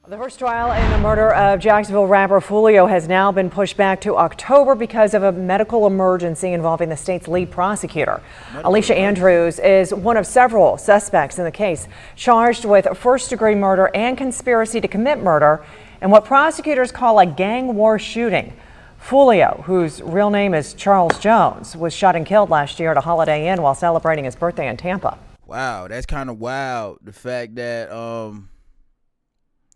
The first trial in the murder of Jacksonville rapper Foolio has now been pushed back to October because of a medical emergency involving the state's lead prosecutor. Alicia Andrews is one of several suspects in the case, charged with first-degree murder and conspiracy to commit murder in what prosecutors call a gang war shooting. Foolio, whose real name is Charles Jones, was shot and killed last year at a Holiday Inn while celebrating his birthday in Tampa. Wow, that's kind of wild. The fact that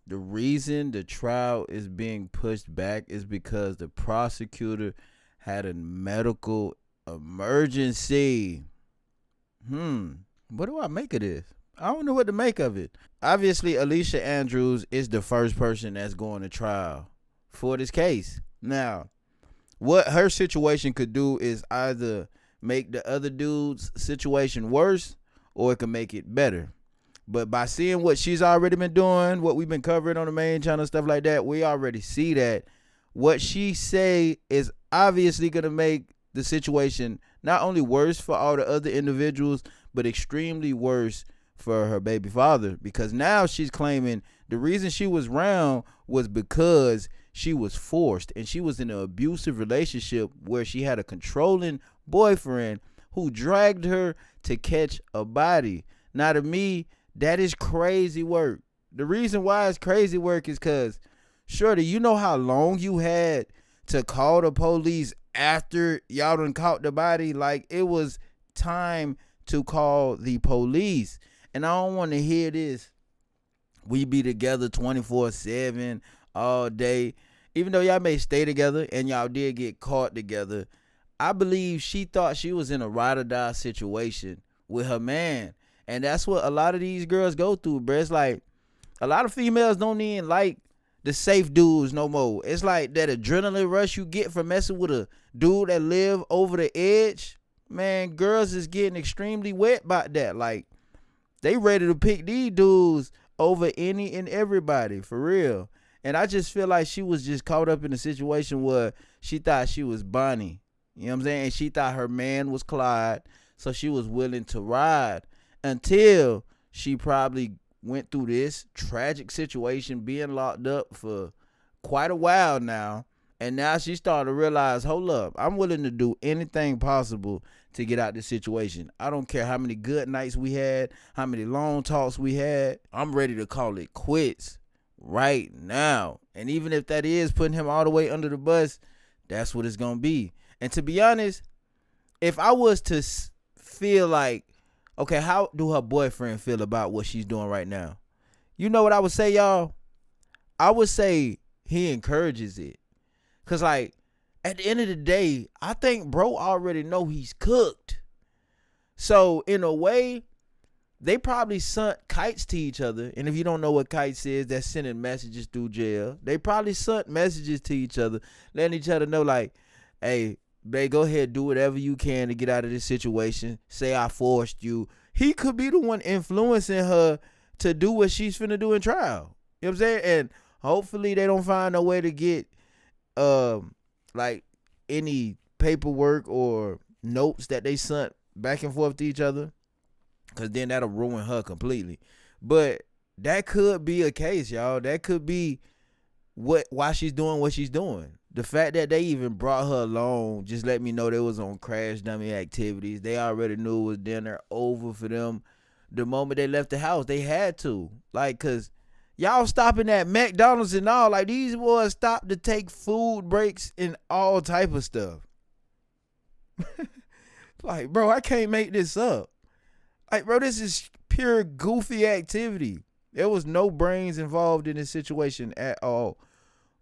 the reason the trial is being pushed back is because the prosecutor had a medical emergency. What do I make of this? I don't know what to make of it. Obviously, Alicia Andrews is the first person that's going to trial for this case. Now, what her situation could do is either make the other dude's situation worse or it can make it better. But by seeing what she's already been doing, what we've been covering on the main channel, stuff like that, we already see that what she say is obviously going to make the situation not only worse for all the other individuals, but extremely worse for her baby father. Because now she's claiming the reason she was around was because she was forced and she was in an abusive relationship where she had a controlling boyfriend who dragged her to catch a body. Now, to me, that is crazy work. The reason why it's crazy work is because, Shorty, you know how long you had to call the police after y'all done caught the body? Like, it was time to call the police. And I don't want to hear this. We be together 24/7 all day. Even though y'all may stay together and y'all did get caught together, I believe she thought she was in a ride or die situation with her man. And that's what a lot of these girls go through, bro. It's like a lot of females don't even like the safe dudes no more. It's like that adrenaline rush you get from messing with a dude that live over the edge. Man, girls is getting extremely wet about that. Like, they ready to pick these dudes over any and everybody, for real. And I just feel like she was just caught up in a situation where she thought she was Bonnie. You know what I'm saying? And she thought her man was Clyde, so she was willing to ride. Until she probably went through this tragic situation, being locked up for quite a while now. And now she started to realize, hold up, I'm willing to do anything possible to get out this situation. I don't care how many good nights we had, how many long talks we had. I'm ready to call it quits right now. And even if that is putting him all the way under the bus, that's what it's going to be. And to be honest, if I was to feel like, okay, how do her boyfriend feel about what she's doing right now? You know what I would say, y'all? I would say he encourages it. Because, like, at the end of the day, I think bro already know he's cooked. So, in a way, they probably sent kites to each other. And if you don't know what kites is, that's sending messages through jail. They probably sent messages to each other, letting each other know, like, hey, babe, go ahead, do whatever you can to get out of this situation. Say I forced you. He could be the one influencing her to do what she's finna do in trial. You know what I'm saying? And hopefully they don't find a way to get like any paperwork or notes that they sent back and forth to each other, because then that'll ruin her completely. But that could be a case, y'all. That could be why she's doing what she's doing. The fact that they even brought her along just let me know they was on crash dummy activities. They already knew it was dinner over for them. The moment they left the house, they had to. Like, because y'all stopping at McDonald's and all. Like, these boys stopped to take food breaks and all type of stuff. Like, bro, I can't make this up. Like, bro, this is pure goofy activity. There was no brains involved in this situation at all.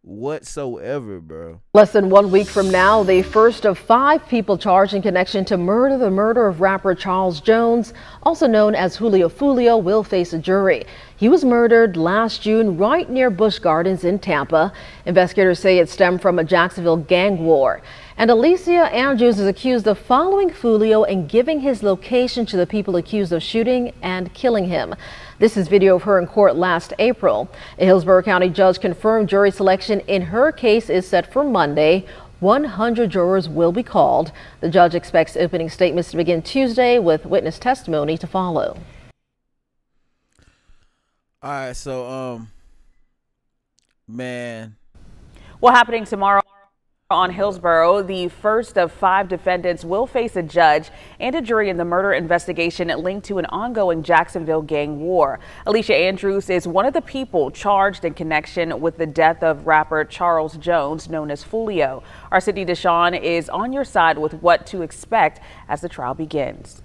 Whatsoever, bro. Less than 1 week from now, the first of 5 people charged in connection to the murder of rapper Charles Jones, also known as Foolio, will face a jury. He was murdered last June right near Busch Gardens in Tampa. Investigators say it stemmed from a Jacksonville gang war. And Alicia Andrews is accused of following Foolio and giving his location to the people accused of shooting and killing him. This is video of her in court last April. A Hillsborough County judge confirmed jury selection in her case is set for Monday. 100 jurors will be called. The judge expects opening statements to begin Tuesday with witness testimony to follow. All right, so Man, Well, happening tomorrow on Hillsborough, the first of 5 defendants will face a judge and a jury in the murder investigation linked to an ongoing Jacksonville gang war. Alicia Andrews is one of the people charged in connection with the death of rapper Charles Jones, known as Foolio. Our Sydney Deshawn is on your side with what to expect as the trial begins.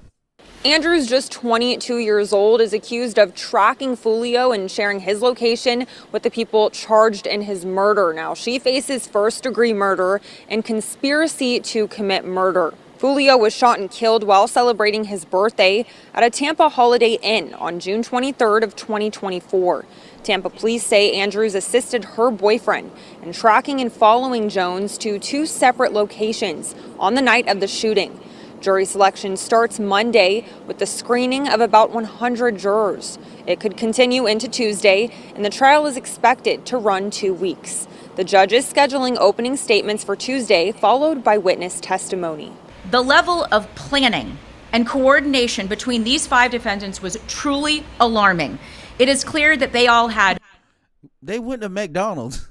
Andrews, just 22 years old, is accused of tracking Foolio and sharing his location with the people charged in his murder. Now, she faces first-degree murder and conspiracy to commit murder. Foolio was shot and killed while celebrating his birthday at a Tampa Holiday Inn on June 23rd of 2024. Tampa police say Andrews assisted her boyfriend in tracking and following Jones to 2 separate locations on the night of the shooting. Jury selection starts Monday with the screening of about 100 jurors. It could continue into Tuesday, and the trial is expected to run 2 weeks. The judge is scheduling opening statements for Tuesday, followed by witness testimony. The level of planning and coordination between these 5 defendants was truly alarming. It is clear that they went to McDonald's.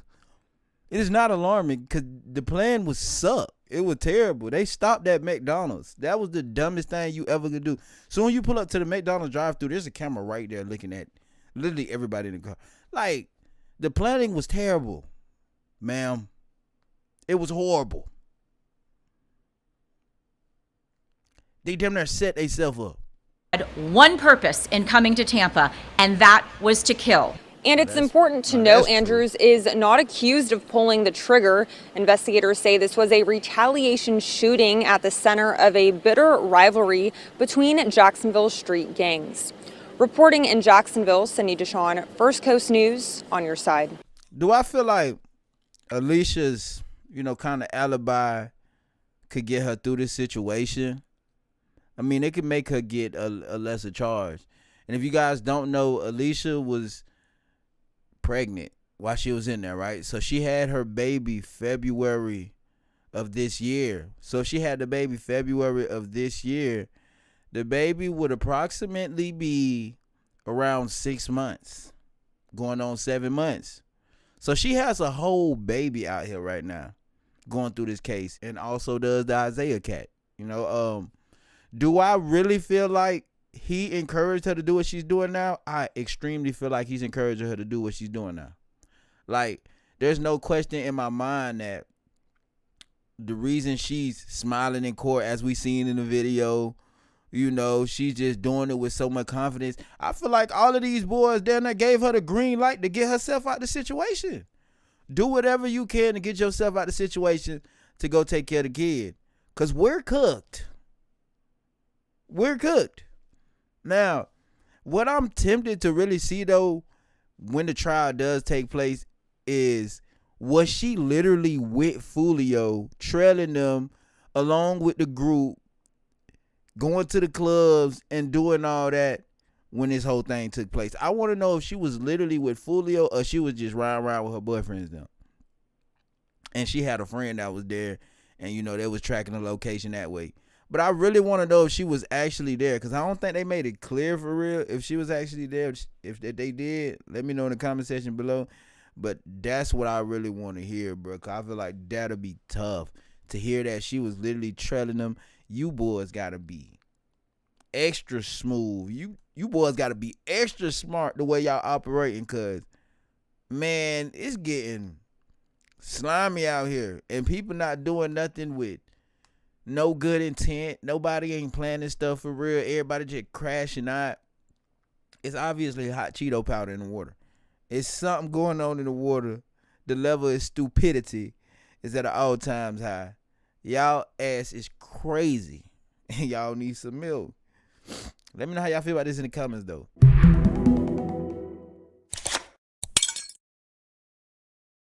It is not alarming because the plan was suck. It was terrible. They stopped at McDonald's. That was the dumbest thing you ever could do. So when you pull up to the McDonald's drive-thru, there's a camera right there looking at literally everybody in the car. Like, the planning was terrible, ma'am. It was horrible. They damn near set themselves up. had one purpose in coming to Tampa, and that was to kill. And it's important to note Andrews is not accused of pulling the trigger. Investigators say this was a retaliation shooting at the center of a bitter rivalry between Jacksonville street gangs. Reporting in Jacksonville, Cindy Deshawn, First Coast News, on your side. Do I feel like Alicia's, kind of alibi could get her through this situation? I mean, it could make her get a lesser charge. And if you guys don't know, Alicia was pregnant while she was in there, right? So she had her baby February of this year. So if she had the baby February of this year, the baby would approximately be around 6 months, going on 7 months. So she has a whole baby out here right now going through this case, and also does the Isaiah cat. Do I really feel like he encouraged her to do what she's doing now? I extremely feel like he's encouraging her to do what she's doing now. Like, there's no question in my mind that the reason she's smiling in court, as we seen in the video, she's just doing it with so much confidence. I feel like all of these boys down there gave her the green light to get herself out of the situation. Do whatever you can to get yourself out of the situation to go take care of the kid. Because we're cooked. We're cooked. Now, what I'm tempted to really see, though, when the trial does take place is, was she literally with Foolio, trailing them along with the group, going to the clubs and doing all that when this whole thing took place? I want to know if she was literally with Foolio or she was just riding around with her boyfriends now. And she had a friend that was there and, they was tracking the location that way. But I really want to know if she was actually there, because I don't think they made it clear for real if she was actually there. If they did, let me know in the comment section below. But that's what I really want to hear, bro. Cause I feel like that'll be tough to hear that she was literally trailing them. You boys got to be extra smooth. You boys got to be extra smart the way y'all operating, because, man, it's getting slimy out here. And people not doing nothing with no good intent. Nobody ain't planning stuff for real. Everybody just crashing out. It's obviously hot Cheeto powder in the water. It's something going on in the water. The level of stupidity is at an all times high. Y'all ass is crazy. And y'all need some milk. Let me know how y'all feel about this in the comments, though.